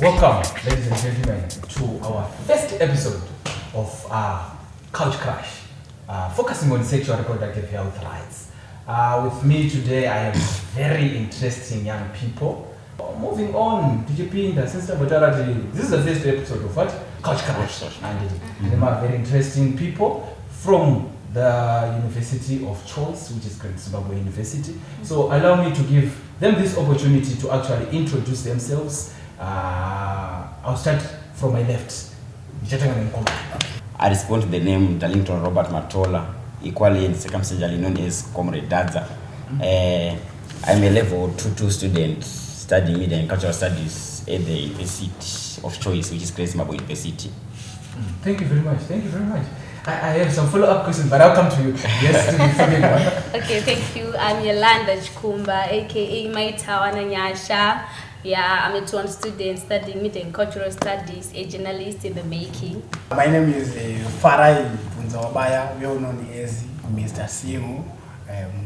Welcome, ladies and gentlemen, to our first episode of Couch Crash, focusing on sexual reproductive health rights. With me today, I have very interesting young people. Moving on, Tujipinda, Sister Botarati, this is the first episode of what? Couch Crash. And they are very interesting people from the University of Choice, which is Great Zimbabwe University. So allow me to give them this opportunity to actually introduce themselves. I'll start from my left. I respond to the name Darlington Robert Matola, equally and circumstantially known as Comrade Dadza. I'm a level 2 student studying media and cultural studies at the University of Choice, which is Great Zimbabwe University. Thank you very much. Thank you very much. I have some follow-up questions, but I'll come to you. Yes, to the second one. Okay, thank you. I'm Yolanda Chikumba, aka Maitawana Nyasha. Yeah, I'm a 2 student studying media and cultural studies, a journalist in the making. My name is Farai Punzawabaya, well known as Mr. Simu,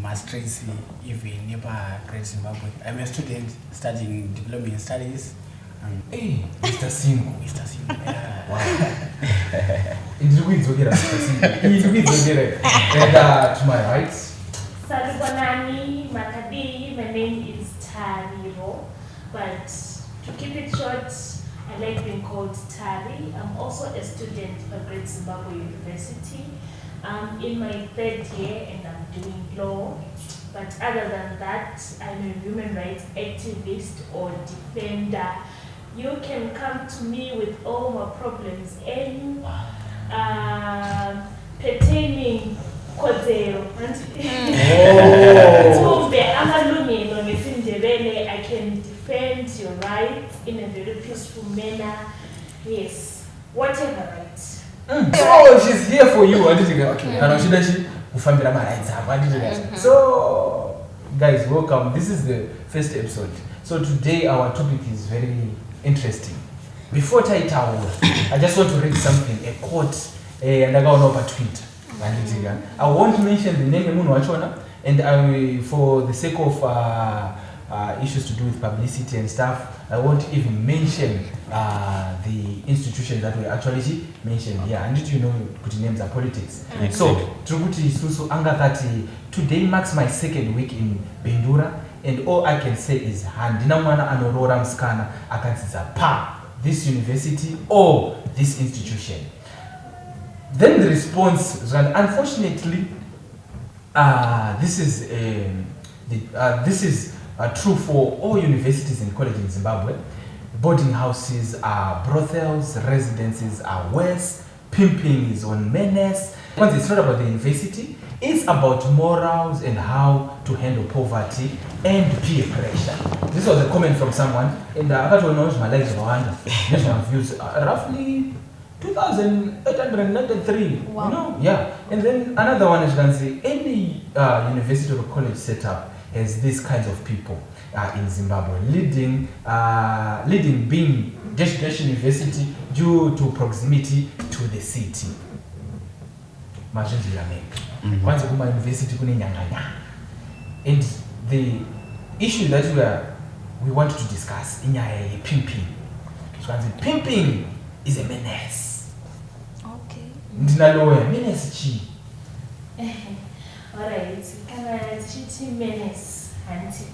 Master's even near Great Zimbabwe. I'm a student studying diploma in studies. Hey, Mr. Simu. Mr. Simu. Wow. And to my right. Salubonani Makadi, my name is Tariro, but to keep it short, I like being called Tari. I'm also a student at Great Zimbabwe University. I'm in my 3rd year and I'm doing law. But other than that, I'm a human rights activist or defender. You can come to me with all my problems and pertaining kodzero. I can defend your rights in a very peaceful manner. Yes, whatever rights. So she's here for you. Okay. So, guys, welcome. This is the first episode. So today our topic is very interesting. Before title, I just want to read something, a quote, and I got over tweet. I won't mention the name and for the sake of issues to do with publicity and stuff, I won't even mention the institutions that were actually mentioned here. I need to know put names are politics. So Trubuti Susu Angakati, today marks my 2nd week in Bendura, and all I can say is handina mwana anorora mskana akansiza pa this university or this institution. Then the response was, unfortunately, this is true for all universities and colleges in Zimbabwe. Boarding houses are brothels, residences are worse, pimping is on menace. Once it's not about the university, it's about morals and how to handle poverty and peer pressure. This was a comment from someone, and I got to know my legs of views roughly 2,893. Wow. You know? Yeah. And then another one, as you can see, any university or college setup has these kinds of people in Zimbabwe, leading being Dash University due to proximity to the city. Once you university, and the issue that we want to discuss in pimping. So pimping is a menace. Okay. Menace. Alright, can menace, auntie.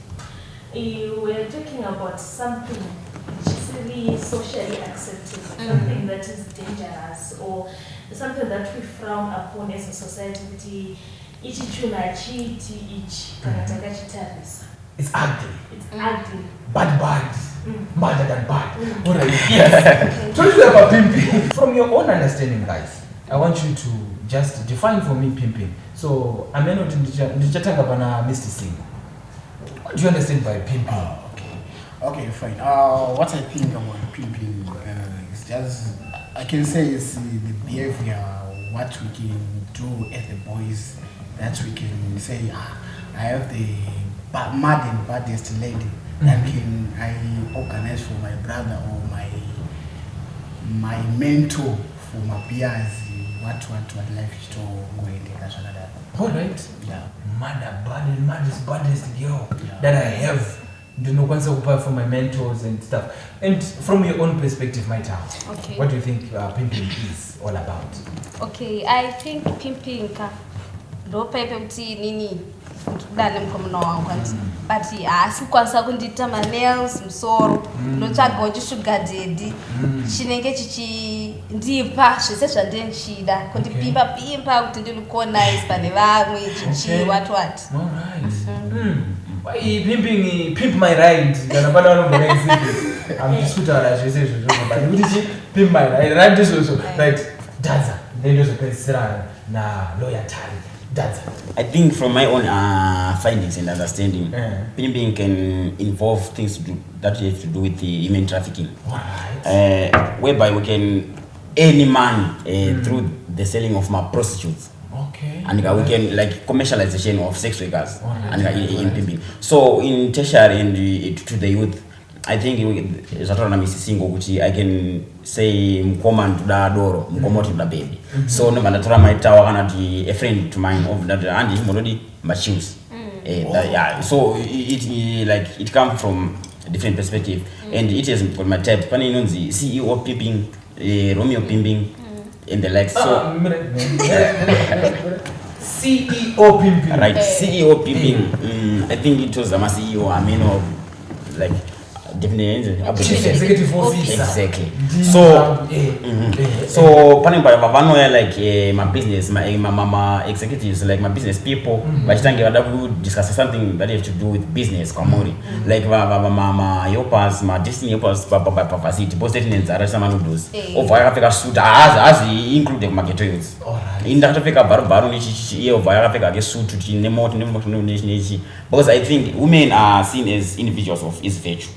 We're talking about something which is really socially accepted, something that is dangerous, or something that we frown upon as a society. It's ugly. It's ugly. Bad. Madder than bad. Alright. Yes. Talk to you about pimping. From your own understanding, guys, I want you to just define for me pimping. So, I'm not in Mr. Singh. What do you understand by pimping? Okay, fine. What I think about pimping is just, I can say it's the behavior, what we can do as the boys, that we can say, I have the mad and baddest lady that can I organize for my brother or my mentor for my peers, what life is to go and that's what that. Alright. Yeah. Baddest girl that I have ndinokwanisa kupa for my mentors and stuff. And from your own perspective, my town, Okay. what do you think pimping is all about? Okay, I think pimping ndo paipe kuti nini kudane mkomana wangu kwanza but asikwanisa kundita nails musoro ndotsvaga sugar daddy chinenge chichindipa zvese zvandinchida kundipimpa kuti ndilook nice pane vamwe what pimping pimp my ride kana pana vanombona exhibit amtisutaura zvese izvozvo but kuti pimp my ride right izvozvo right dadza ndendozopedzisira na lawyer Tari. I think from my own findings and understanding, pimping can involve things that have to do with the human trafficking, whereby we can earn money through the selling of prostitutes. Okay. And we can like commercialization of sex workers and in pimping. So in tertiary and to the youth, I think I can say mkoma to doro, mkoma to baby. So no matter my tower a friend to mine of that and him already matures. Yeah. So it comes from a different perspective and it is for my type. Pani knows the CEO pimping, Romeo pimping and the like. So CEO pimping. Right, CEO pimping. I think it was a CEO, I mean of like definitely executive officer. Exactly. So panning by vanoya like my business, my executives, like my business people, but we discuss something that have to do with business community. Like my yopas, my destiny yopas by capacity, both statements are some noodles. Of Africa suit as include the market youths. In that Africa baru ni of Africa get suit to nemo because I think women are seen as individuals of its virtue.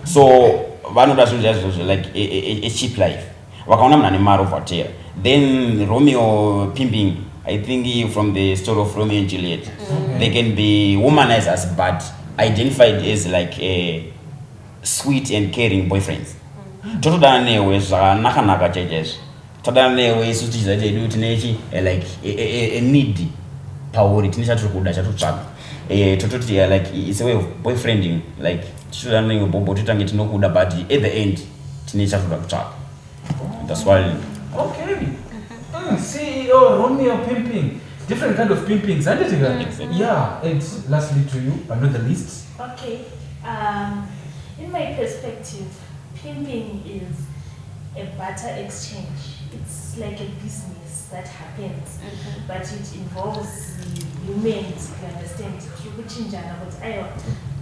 So one doesn't just like a cheap life. Wakaona mna maro hotel. Then Romeo pimping, I think from the story of Romeo and Juliet, they can be womanized as but identified as like a sweet and caring boyfriends. Toto dane was naka changes. Todane we suti za do tinechi like a needy power it nisha tukuda cha tuchaka. Toto like it's a way of boyfriending like children bobo titange no kuda but at the end teenager to talk. That's why. Okay. CEO Romeo pimping, different kind of pimpings, and exactly. Yeah. And lastly to you, but not the least. Okay. In my perspective, pimping is a barter exchange. It's like a business that happens, but it involves humans. You understand?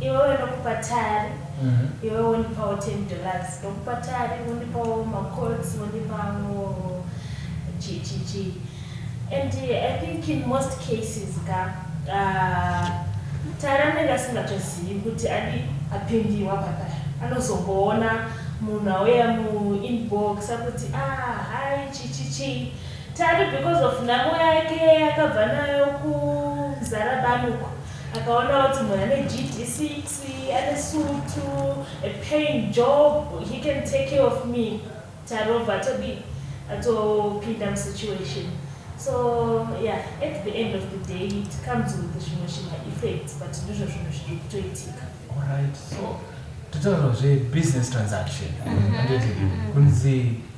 Iwe wanokupa Tari, iwe wanipa $10, nokupa Tari, wanipa macoats, wanipa GGG. And I think in most cases, Tari anenge asingachozivi kuti adi apindiwa papaya. Anozongoona munhu auya mu-inbox akuti hi chichichi Tari because of nhamo yake akabva nayo kuZarabanuko. Akaona kuti munhu ane GD6, ane sutu, a paying job, he can take care of me. Tarova atopinda situation. So yeah, at the end of the day, it comes with the emotional effects, but ndizvo zvinhu zviri kutoitika. Alright, so total business transaction.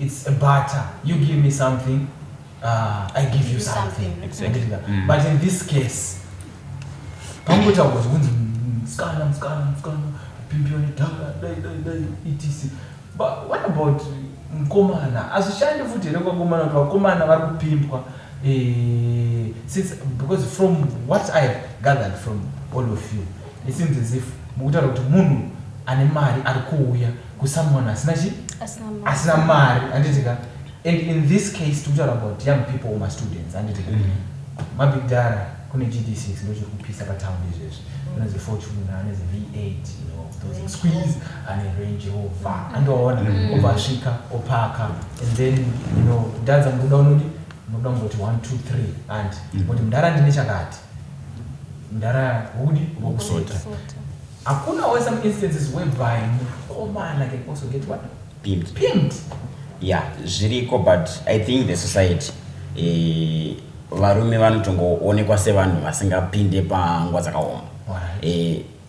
It's a barter. You give me something, I give you something. Exactly. But in this case, Pambuta was scanner, pimpioni etc. But what about Mkomana? As a child of Komana vari kupimpwa since because from what I gathered from all of you, it seems as if mukutaura kuti munhu ane mari ari kuuya kusomeone asina mari anditika. And in this case tikutaura about young people or my students anditika. Mabigdara kune GD6 ndocho kupisa patown izvezvi. There's a Fortune and there's a V8, those squeeze and a Range Rover and over Shika or Parker, and then that's a good download. Not down but 1, 2, 3 and but Mdara Nishagati Mdara Woody Sota. Akuna was some instances whereby I can also get what? Pimped. Yeah, Ziriko, but I think the society varume vanotongoonekwa sevanhu vasingapinde pangwa dzakaoma.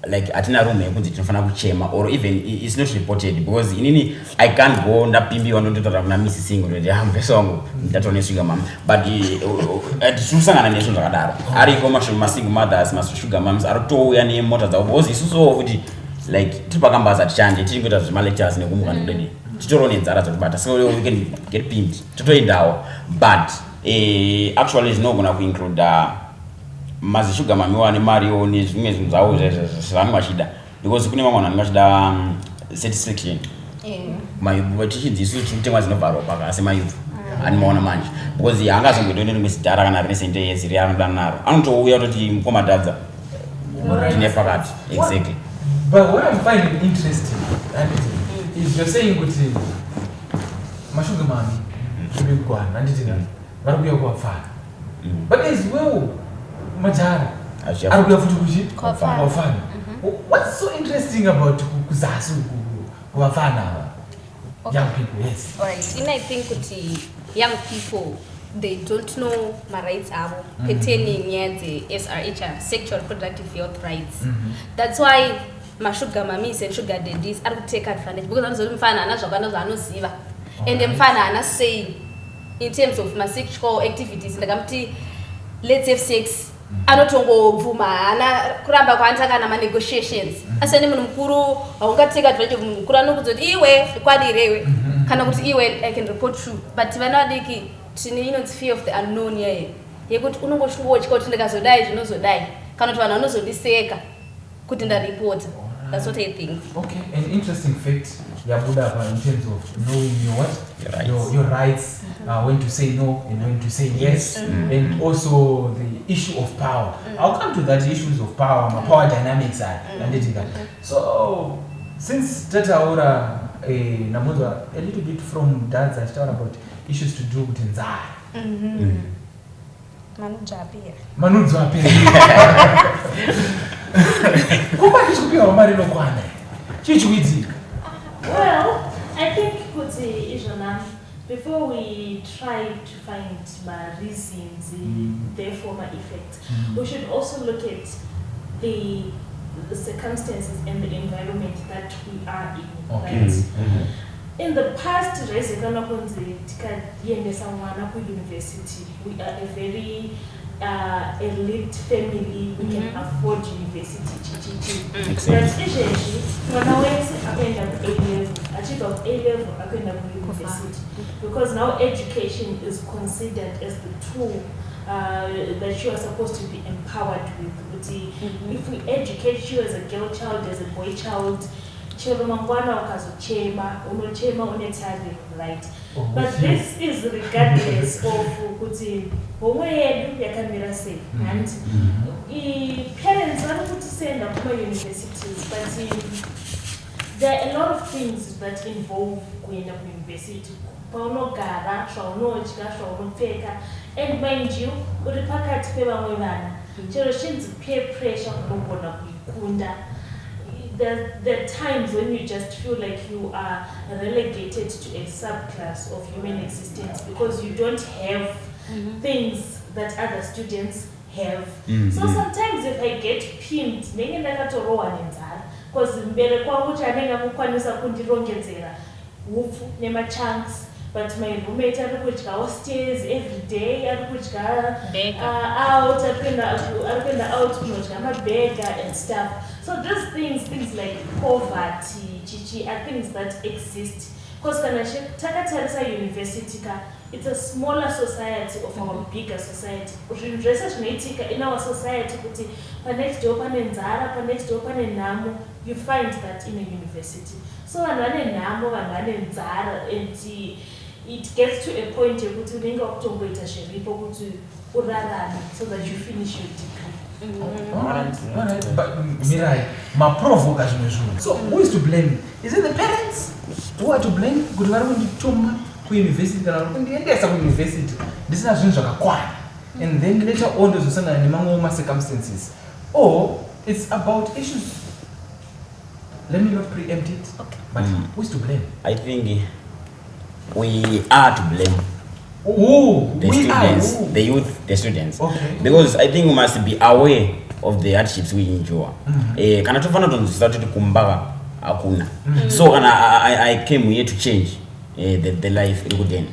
like atina room yekunzi tinofana kuchema, or even it's not reported because inini I can't go ndapimbiwa ndototaura kuna Miss Single ndi hamveso wangu ndatone sugar mom, but tinosangana nezvo zvakadaro ariko masingle mothers sugar moms arikutouya nemota dzavo because isusuwo kuti like tiri pakambaza tichanje tiri kuita zvemalectures nekumuka nekudedi titoriwo nenzara dzokubata, so we can get pimped totoendawo, but actually zvinogona kuinclude mazishuga mamiwa nemariwo nezvimwe zvinhu zvavo zvavanenge vachida, because kune vamwe vanhu vanenge vachida satisfaction tichidzisu tikutemwa dzinovharwa paka semayuth animaona manje, because haangazongoitoni rimwe zidhara kana rine sente yeziri anoda naro, anotouya kutoti mukomadhadza tine pakati. Exactly. But what I'm finding interesting is you're saying kuti mashuga mami zvibigwana anditina vari kuuya kuvafana, but as well majara ari kuuya futi kuchi kuvafana. What's so interesting about kuzasu kuvafana young people? Yes. Alright, and I think kuti young people, they don't know my rights avo pertaining the SRH, sexual reproductive health rights. That's why my sugar mummies and sugar daddies are to take advantage, because I'm so fine and I'm fine and saying in terms of my sexual activities, like let's have sex. Anotongo vuma ana kuramba kwantaka na negotiations asani munhu mukuru haungateka advantage munhu mukuru anokuzoti iwe kwadirewe kana kuti iwe I can report you, but vana vadiki tine inonzi fear of the unknown yekuti unongoshuwochika kuti ndikazodai zvinozodai kana kuti vanhu vanozodiseka kuti ndaripota. That's what I think. Okay, an interesting fact yabuda in terms of knowing your rights, when to say no and when to say yes, and also the issue of power. I'll come to that issues of power, my power dynamics So since Tata Ora Namudwa a little bit from Dad's I started about issues to do with Nzai. Manunja pia. Kuba kichukua mari no kwana. Chichuizi. Well, I think kuti Ijana, before we try to find my reasons, therefore my effects, we should also look at the circumstances and the environment that we are in. Okay. Right? In the past, university, we are a very elite family, we can afford university. But especially when I went to A-level, achieve of A-level, I went to university. Because now education is considered as the tool that you are supposed to be empowered with. If we educate you as a girl child, as a boy child, right? But this is regardless of kuti homwe yedu yakamira sei, and parents are to send up to universities, but there are a lot of things that involve going up to university. Paunogara, shaunodya, shaunopfeka, and mind you, uri pakati pevamwe vana chero chinzi peer pressure kunogona kuikunda. There are times when you just feel like you are relegated to a subclass of human existence because you don't have things that other students have. So sometimes if I get pimped, because mbere kwangu chanenga kukwanisa kundirongedzera hupfu nema-chunks, but my roommate arikudya stairs every day, arikudya out, arikuenda out kunodya mabega and stuff. So those things like poverty, chichi, are things that exist. Because Takatarisa University, it's a smaller society of our bigger society. In our society, next to open in Zara, next to open in Namu, you find that in a university. So and one in Namu and one in Zara, and it gets to a point where you think of so that you finish your degree. Alright. But Mirai, my provoke. So who is to blame? Is it the parents who are to blame? Good university, university. This is and then later on there's circumstances. Or it's about issues. Let me not preempt it. Okay. But who is to blame? I think we are to blame. Oh, the students, the youth, the students. Okay. Because I think we must be aware of the hardships we endure. Kana tofana tonzisa kuti kumbaka akuna. So I came here to change the life ikudeni.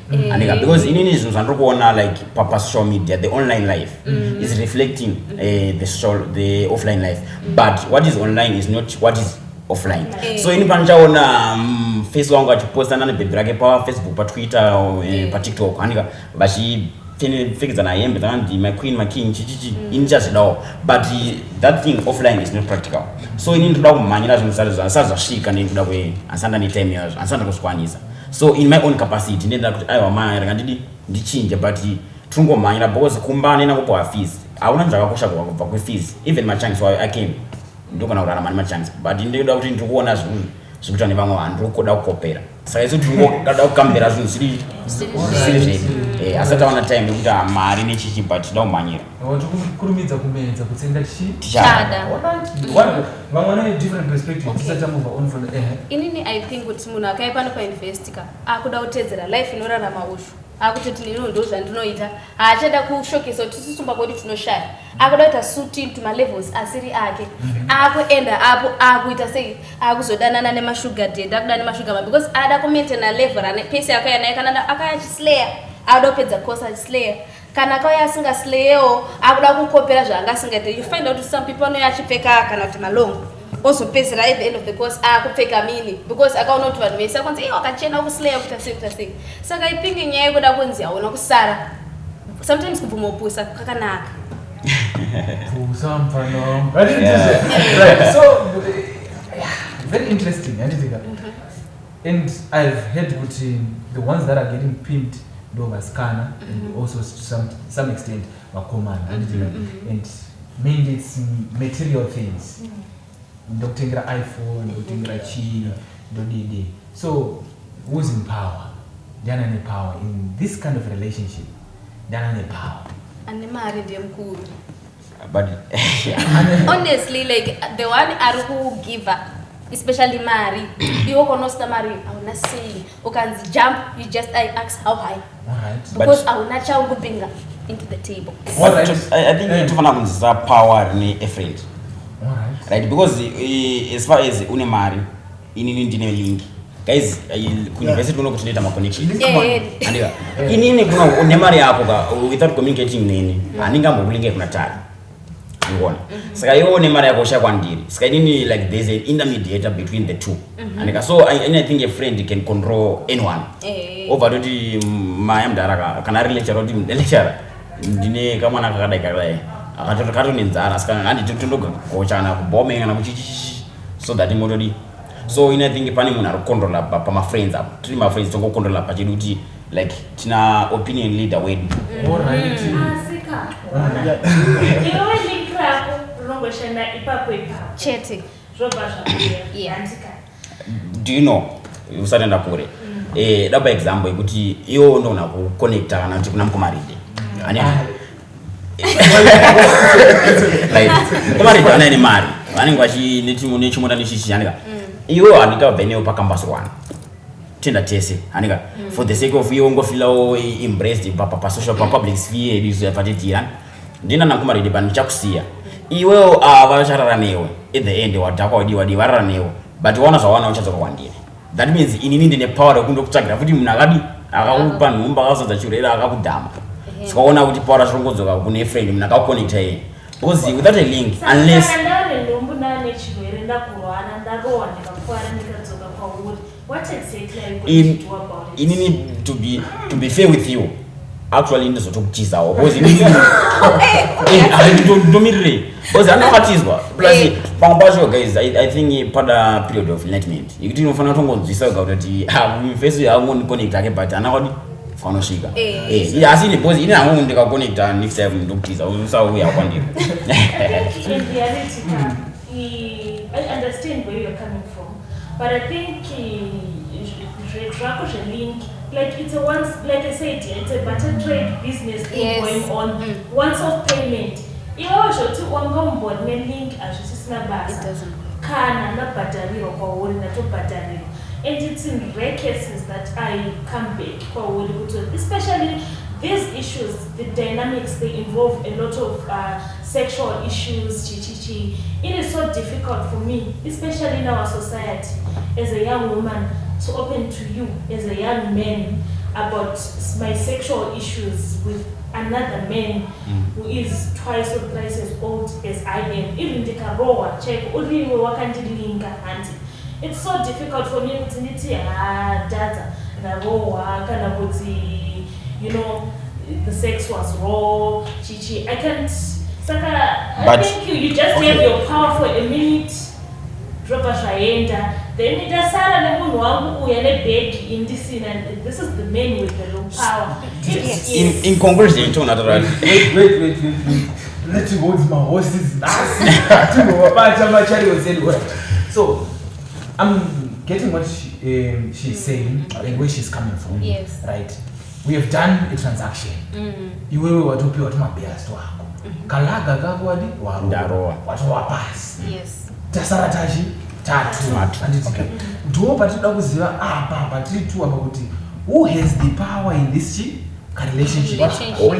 Because in any reasons kuona like papa social media, the online life is reflecting the offline life. But what is online is not what is offline. So in panchaona face wangu achiposta nane baby rake pa Facebook, pa Twitter, pa TikTok anika bashi figures na yembe tandi my queen, my king, chichichi in just now. But that thing offline is not practical. So in into kumanyira zvinhu saza shika nekuda kwe ansanda ni 10 years ansanda kuswanisa. So in my own capacity ndenda kuti aiwa mai ngandidi ndichinje but tungomanyira because kumbane na kupa fees auna zvakakosha kubva kwe fees even my chance why I came ndokona kurarama my chance but ndinoda kuti ndikuona zvinhu zvikuita nevamwe vanhu ndokuda kukopera saka isu tingoda kukambira zvinhu zviri asatawana time yekuti mari nechichi but tinoda kumanyira kurumidza kumedza kutsenga Chada. vamwe vane different perspective tisati move on from inini I think kuti munhu akaipano painvestika akuda kutedzera life inorarama ushu akutoti nino ndo zvandinoita haachada kushokesa kuti tisisumba kodi tinoshaya akuda kuita suti to my levels asiri ake akuenda apo akuita sei akuzodanana nemashuga dad akuda nemashuga mama because ada kumaintain a level ane pace yake yana kana akachislayer ada kupedza course achislayer kana kauya asinga slayewo akuda kukopera zvanga asingaite. You find out some people anoyachipfeka kana kuti malongo also pesa at the end of the course akupfeka mini because akaona kuti vanhu vese akwanzi wakachena kuslaya kuta sei. Saka I think nyaya yekuda kunzi aona kusara sometimes kubvuma upusa kwakanaka. Right. So very interesting, and I've heard the ones that are getting pimped over scanner and also to some extent Wakomana and mainly it's material things. Ndokutengira iPhone, ndokutengira chi, ndodidi. So who's in power? Ndiana ne power in this kind of relationship. Ndiana ne power. Ane mari ndiye mkuru. But honestly, like the one who giver, especially Mari, you konosta Mari, I wanna say, you can jump, you just ask how high. Alright. Because I wanna chow good finger into the table. I think you have power in a friend. Alright. Right, because as far as unemari, inini link. Guys, university kuno kutineta ma connection. Andika. Inini kuno unemari hapo without communicating nini. Aninga mbulinge kuna tari. Ngona. Saka yo unemari yako shakwa ndiri. Saka inini like there's an intermediator between the two. Andika. So I think a friend can control anyone. Over doti mayam daraka kana lecture oti lecture. Ndine kama nakakadai akatoka ninzara saka ngandi tundoga kochana kubomenya na kuchichichi so that imododi. So I think pani munhu arikontrola pa ma friends up three my friends tongo controla pa chiduti like tina opinion leader wedu. Alright. Sika. Iwe link rako rongoshenda ipapo Chete. Robasha. Yeah. Do you know usatenda kure daba example ikuti iyo ndo na ku connecta kana kuti kuna mkomaride ani like komaride ana ni mari ani ngwachi nechimota nishishi anika iyo anika veneo pakambas one tenda tese anika for the sake of you ngo feel embraced pa social pa public sphere is yafatitira ndina nakumaride bani chakusiya iwe avacharara newe at the end watakwa wadi varara newe but wana zvawana uchazoka kwandire. That means inini ndine power yokundokutsvagira futi munhu akadi akakupa nhumba akazodza chirera akakudhama. Sikaona kuti power zvirongodzoka kune friend munhu akakonnecta yeye. Because without a link unless what exactly are you going to do about it? Inini to be fair with you. Actually ndizotokuchizawo because inini ndomirire because anobatizwa plus pangobasho guys I think pada period of enlightenment ikuti inofana tongonzisa kuti face yangu ni connect ake but anakodi fanosvika asi ni because ini hangu ndika connect next time ndokutiza usauya kwandiri. In reality I understand where you're coming from but I think link like it's a once, like I said, it's a barter trade business thing going on. Once off payment. If I show to one come board, my link as you see basa. Kana na batariro kwa woli na to batariro. And it's in rare cases that I come back for woli, especially these issues, the dynamics, they involve a lot of sexual issues, It is so difficult for me, especially in our society, as a young woman, to open to you as a young man about my sexual issues with another man who is twice or thrice as old as I am. Even the karowa check, it's so difficult for me to data narowa kana kuti, you know, the sex was raw, chichi. I can't. Saka, I think you just have your power for a minute. Drop a shaenda. Then it does bed in this scene, and this is the man with the low power. In conclusion, wait. Let you hold my horses. So, I'm getting what she's saying and where she's coming from. Yes. Right. We have done a transaction. You will what to pay what my bears to happen. Kalaga gagwadi waroa. What wapas. Yes. Tasarataji. Okay. Who has the power in this relationship?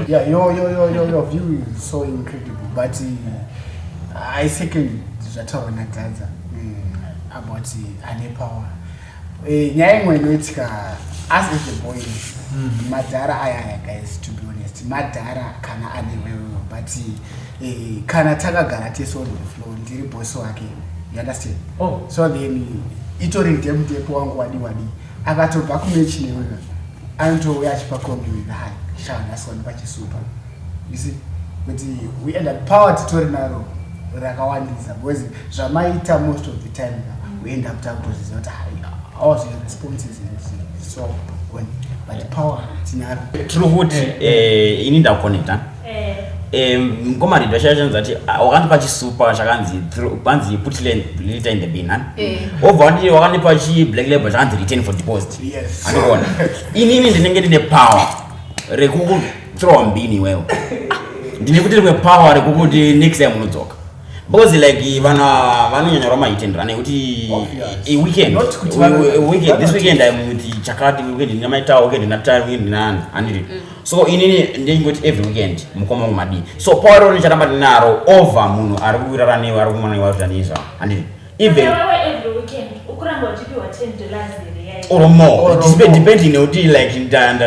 Yeah, your view is so incredible, but I second that about the power. As the boy, Madara aya guys, to be honest, Madara kana anywhere, but kana taga garate so on the floor, ndiri boso again. You understand? Oh. So then itori ndemte wangu wadi akatopa kumechine wewe anto yachipakombi with high shana so nipache super. You see, but we end up power titori naro rakawandiza because zvamaita most of the time we end up talking to what all the responses is so when but power tinaro true hood ininda connect ngoma reductions that wakandipa chisuper chakanzi panzi put later in the bin over ndi wakandipa chi black label chakanzi retain for deposit. Yes. Andikona inini ndinenge ndine power rekuku throw mbini wewe ndine kuti we power rekukuti next time unodzoka because like vanonyanyora maitendera nekuti weekend this weekend I'm with chakati weekend ndinamaitawo weekend ndinatari weekend ndinani andiri so inini ndingoti every weekend mukoma mumadi so power roni chatamba ndinaro over munhu ari kuwiraraniwa ari kumwana iwazvanisha andiri even every weekend ukuramba uchipiwa $10 or more depending nekuti like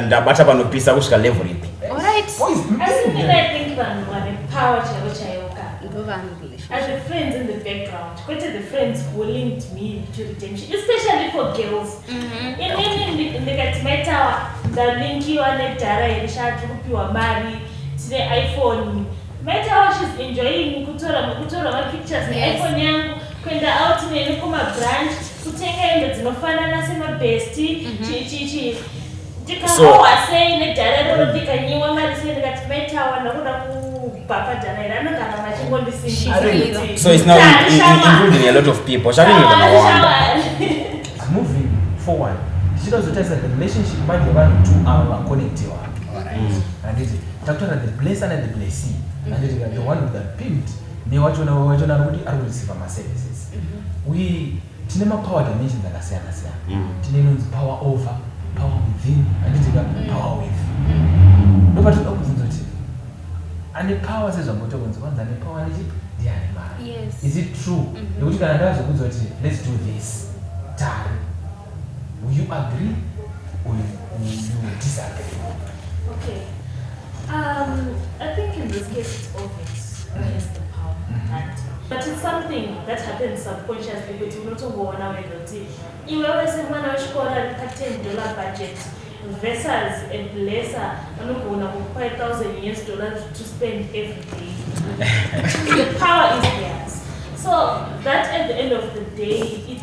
ndabata panopisa kusvika level ipi. Alright. I think vanhu vane power chaivo chaivoka as the friends in the background, quite the friends who linked me to redemption, especially for girls. In the tower, the link you on the Dara and Shatupiwa Mari, the iPhone. My tower, she's enjoying Kutora pictures, the iPhone young, Kwenda out in the Nukuma branch, Kuteka in the Nofana Nasima bestie, Chi. So I say in the Dara, don't think I knew one that is my tower, and Papa Janela, so it's now including a lot of people. Moving forward, she does the test that the relationship might be about 2 hours connected. And it is the blesser and the blessee. And it is the one that pimped. They watch on our receive my services. We Tinema power dimensions like I say, Tinema's power over, power within, and it is power with. Nobody and the power says on the power is the animal. Yes. Is it true? Let's do this. Will you agree or will you disagree? Okay. I think in this case it's obvious who has the power. But it's something that happens subconsciously, but you not go on our way. You always say, man, I should $10 budget. Versus a blesser, I'm not going to $5,000 to spend every day. The power is theirs. So that at the end of the day, it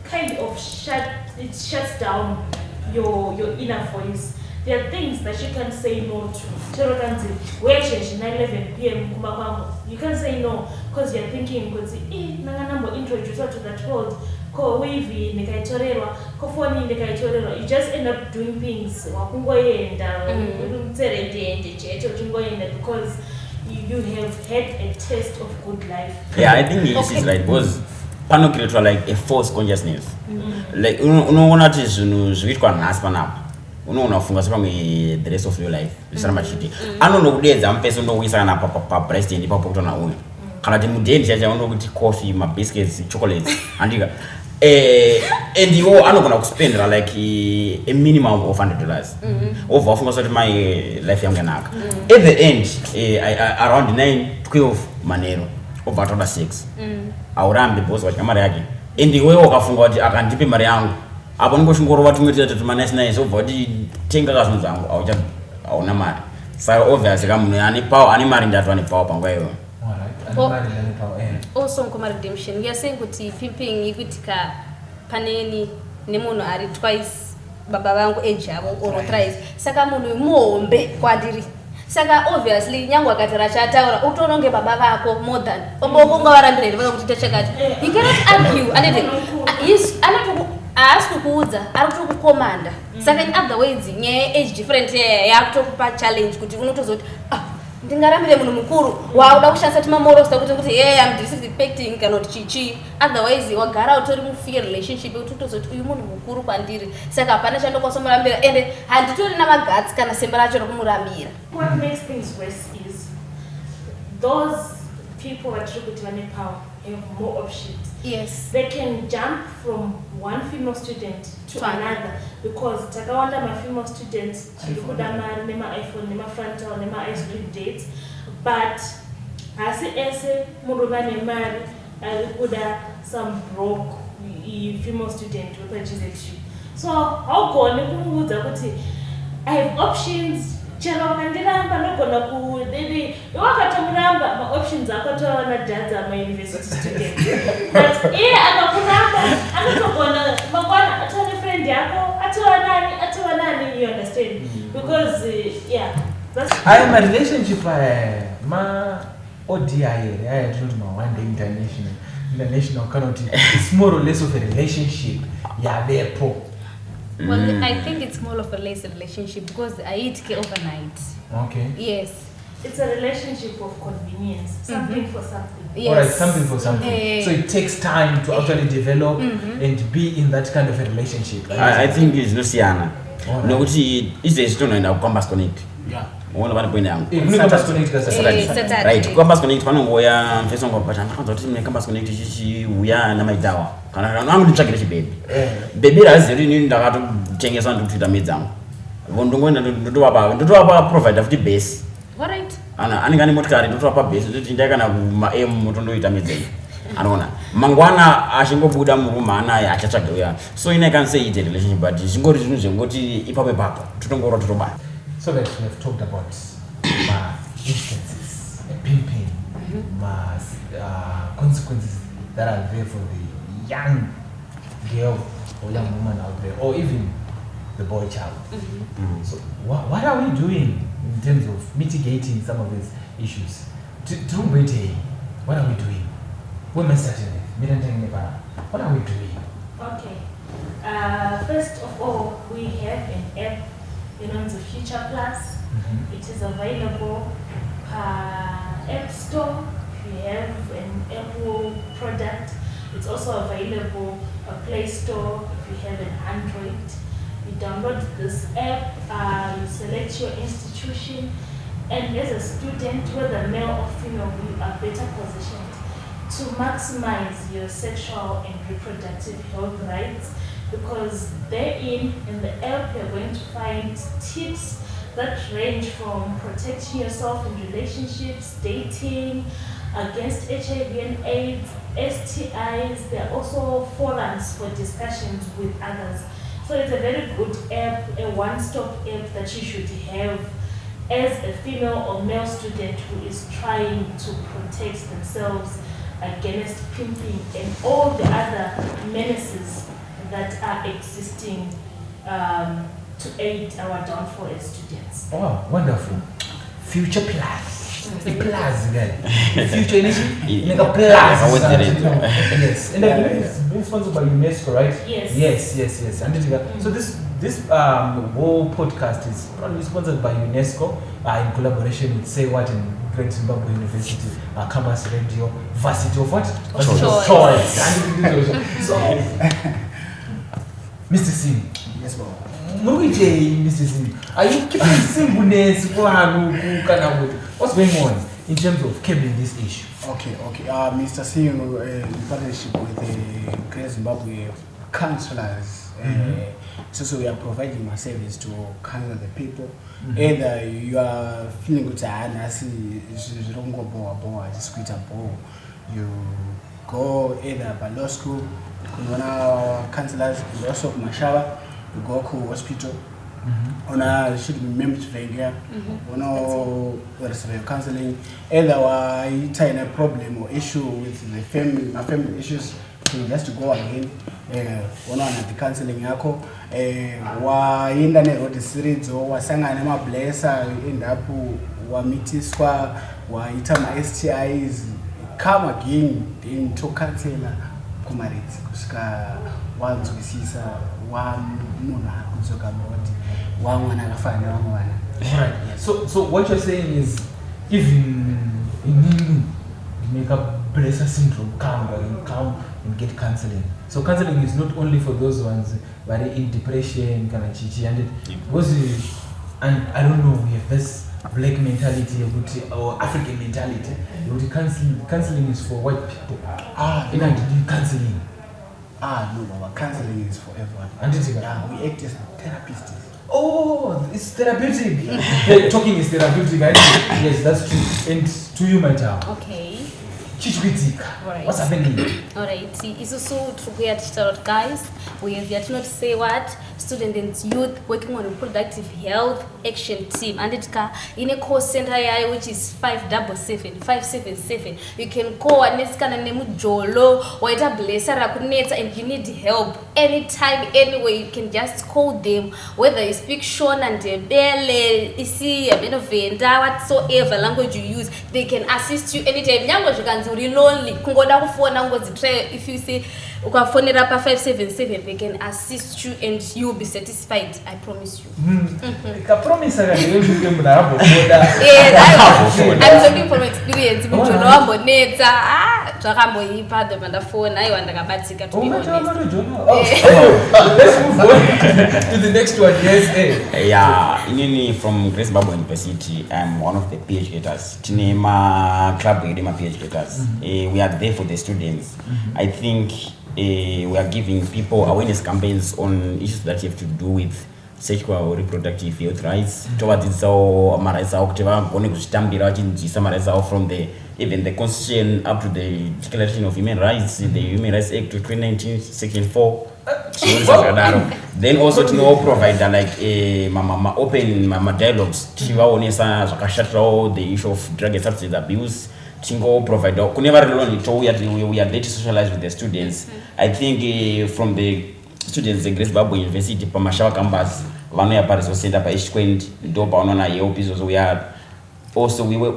kind of shuts down your inner voice. There are things that you can say no to. Where 11 p.m. you can say no because you're thinking, introduce her to that world. You just end up doing things because you have had a taste of good life. Yeah, I think this is right because panocreate like a false consciousness. Like unaona tizvinhu zvitwa nhasi panapa unofunga sepamwe the rest of your life zvisara machiti anonokudedza mupese unouisa kana pabreast end ipapo kutona uyu kana kuti mudendi chacha unokuti coffee mabiscuits chocolates andika and iwo anogona kuspendera like a minimum of $100 obva wafunga kuti my life yangu yanaka at the end around 9-12 manero obva atoda 6 aurambe boss wachikamari yake and iwewo ukafunga kuti akandipe mari yangu apo ningoshingorova tumwe tuma nice obva kuti tenga kazvinhu zangu hauna mari saka obviously kamunhu ane mari ndati ane power panguva iyoyo. Also ngoma redemption we are saying kuti pimping ikutika paneni nemunhu ari twice baba vangu age yavo or thrice saka munhu muhombe kwandiri saka obviously nyangu akati rachataura utononge baba vako more than ombonga varambira ndivanga kuti tachakati you cannot argue anything asikukuudza ari kutokukomanda saka in other words nyaya age different yakutokupa challenge kuti unotozoti ndingarambire munhu mukuru wauda kushandisa timamorosta kuti I'm disrespecting kana kuti chichi otherwise wagara utori mufear relationship kuti utozoti uyu munhu mukuru kwandiri saka hapana chandokosomurambira ende handitori namagatsi kana simba racho rokumurambira. What makes things worse is those people attribute money power have more options. Yes, They can jump from one female student to another because takawanda my female students chikuda mari nema iPhone nema frontal nema ice cream dates but asi ese muruva nemari alikuda some broke female student with a GZU. So haugone kumuudza kuti I have options chero wakandiramba nogona kudedi wakatomuramba ma-options akotoona dadza ma-university student but iye akakuramba akatogona mangwana atone friend yako atova nani you understand because yeah that's my relationship ma ODI I told my one day international cannot it's more or less of a relationship yabepo. well I think it's more of a less relationship because I eat overnight. Okay. Yes. it's a relationship of convenience, something for something. Yes. Alright, something for something. So it takes time to actually develop and be in that kind of a relationship. Right? I think it's no siana nokuti izvezvi tonoenda kucampus connect uona pane point yangu Campus Connect Saturday. right campus connect panongoya mfesongo but ndakaanza kuti mine campus connect chichiuya namaitawa kana nangu nditsvagire chibhebi bhebi razivi inini ndakatotengeswa ndikutoita medzangu ndongoenda ndotowapa provider futi base Alright. anenge ane motikari ndotowapa base ndoti ndaikana kumaem motondoita medzei anoona mangwana achingobuda murume anaye achatsvaga uya so ina can say it a relationship but zvingori zvinhu zvengoti ipapo ipapo totongorwa totobana. So that we have talked about instances, pimping, consequences that are there for the young girl or young woman out there, or even the boy child. So what are we doing in terms of mitigating some of these issues? What are we doing? What are we doing? Okay. First of all, we have an app, the Future Plus. It is available App Store. If you have an Apple product, it's also available Play Store. If you have an Android, you download this app. You select your institution, and as a student, whether male or female, you are better positioned to maximize your sexual and reproductive health rights, because therein in the app you're going to find tips that range from protecting yourself in relationships, dating, against HIV and AIDS, STIs. There are also forums for discussions with others. So it's a very good app, a one-stop app that you should have as a female or male student who is trying to protect themselves against pimping and all the other menaces that are existing to aid our downfall as students. Oh, wonderful. Future Plus. The plus again. The future initiative. Like a plus. Yes. And I believe it's been sponsored by UNESCO, right? Yes. Yes. And so this whole podcast is probably sponsored by UNESCO in collaboration with Say What and Great Zimbabwe University, Campus Radio, Varsity of what? Choice. So, Mr. Sim. Yes, ma'am. Are you keeping simpleness? What's going on in terms of cabling this issue? Okay. Mr. Singh, in partnership with the Great Zimbabwe councillors, so we are providing a service to counsel the people. Either you are feeling good, you go either by law school, councillors, and also Mashala, you go to hospital. Ona should be member to Venga, counseling. Either you tie a problem or issue with the family, my family issues, so just to go again. Ona the counseling yako. Wa internet or the series or wasanga nema blessa end up wa mitiswa wa itama STIs come again into counselor kumarit kusika wanzu bisisa wa muna kuzoka moti. So what you're saying is, even in make a blesser syndrome, come and get counseling. So counseling is not only for those ones who are in depression, kind of chichi, and I don't know, we have this black mentality or African mentality. Counseling is for white people. Counseling. No, counseling is for everyone. And we act as therapists. Oh, it's therapeutic. Talking is therapeutic. Yes, that's true. And to you, my child. Okay. Right. What's happening? Alright, it's also true, guys. We are here to not say what students and youth working on a productive health action team, and it's in a call center which is 577. You can call and it's kind of name Jolo or it's a blesser and you need help anytime, anyway. You can just call them, whether you speak Shona and Bele, Isi, a bit of Venda, whatsoever language you use, they can assist you anytime. Language you can be lonely. If you say phone it up at 577, they can assist you and you'll be satisfied. I promise you. I promise I'm talking from experience. Let's move on to the next one. Yes, Yeah, from Grace Zimbabwe University, I'm one of the PhDers. Tinema club with my PhDers. We are there for the students. I think we are giving people awareness campaigns on issues that have to do with sexual or reproductive health rights. Towards its from the even the Constitution up to the Declaration of Human Rights, the Human Rights Act of 2019, Section 4. Then also to provide like open dialogues. The issue of drug and substance abuse. Provide we are there to socialize with the students. I think from the students the Grace Zimbabwe University Pamashawa campus, Paris Center we are also work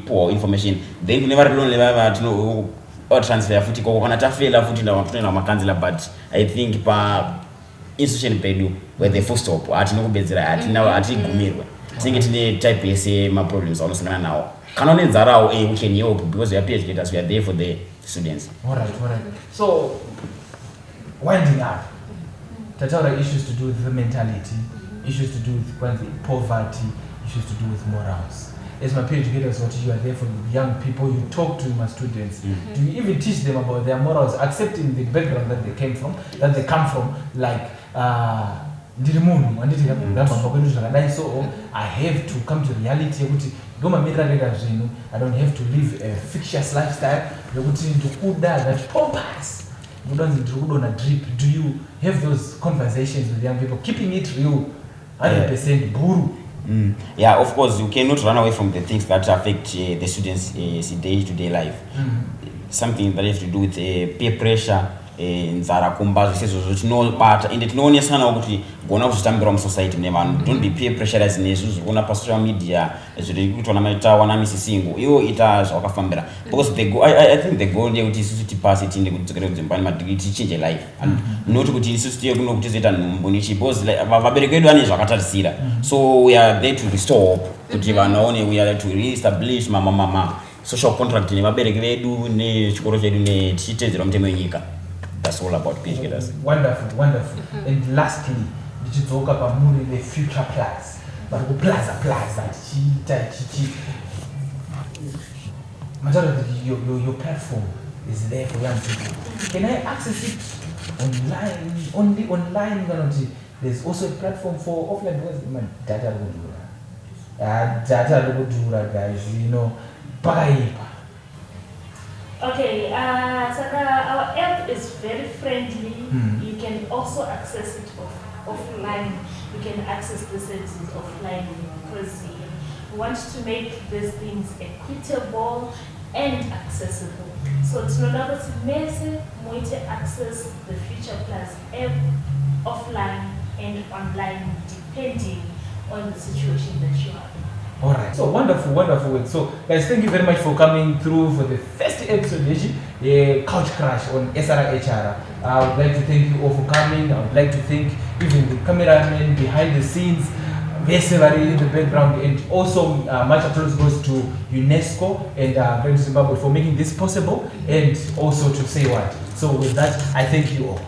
poor information. Then we never learn or transfer futi ko kana tafela futi na makanzila, but I think pa institution pedu where the full stop no kubedzera ati gumirwe tinge type yese ma problems anosangana nawo kana nenzarawo we can help because we are PhDs, we are there for the students. All right. So winding up, tataura issues to do with the mentality, issues to do with poverty, issues to do with morals. As my PhDs, what you are there for the young people, you talk to my students. Do you even teach them about their morals, accepting the background that they come from, like so I have to come to reality. I don't have to live a fictitious lifestyle. That pompous. Do you have those conversations with young people, keeping it real, 100% buru? Yeah, of course, you cannot run away from the things that affect the students' day-to-day life. Something that has to do with peer pressure, nzara kumbazo but in the tinoonyesana ukuthi gona kuzitambira society nevanhu, don't be peer pressurized nezvizvo kuna pa social media zviri kutona maita wana misisingo iwo ita zvakafambira, because I think the goal ndeyekuti isusu tipase tiende kudzokera kudzimbani madegree tichange life, and not kuti isusu tiye kuno kuti zoita nhumbu nechi, because vabereki vedu vane zvakatarisira, so we are there to restore hope kuti vanhu vaone, we are there to re-establish social contract nevabereki vedu nechikoro chedu tichitedzera mutemo wenyika. that's all about PhD getters. Wonderful, wonderful. And lastly, did you talk about more the future plans? But the plaza, majority your platform is there for young people. Can I access it online? Only online, there's also a platform for offline because data will do that, guys. You know, Okay, so our app is very friendly. You can also access it offline. You can access the services offline because we want to make these things equitable and accessible. So it's not about to access the Future Plus app offline and online depending on the situation that you are in. All right. So wonderful, wonderful work. So guys, thank you very much for coming through for the first episode, Couch Crash on SRHR. I would like to thank you all for coming. I would like to thank even the cameraman behind the scenes, Vesevary in the background, and also much applause goes to UNESCO and Great Zimbabwe for making this possible, and also to say what. So with that, I thank you all.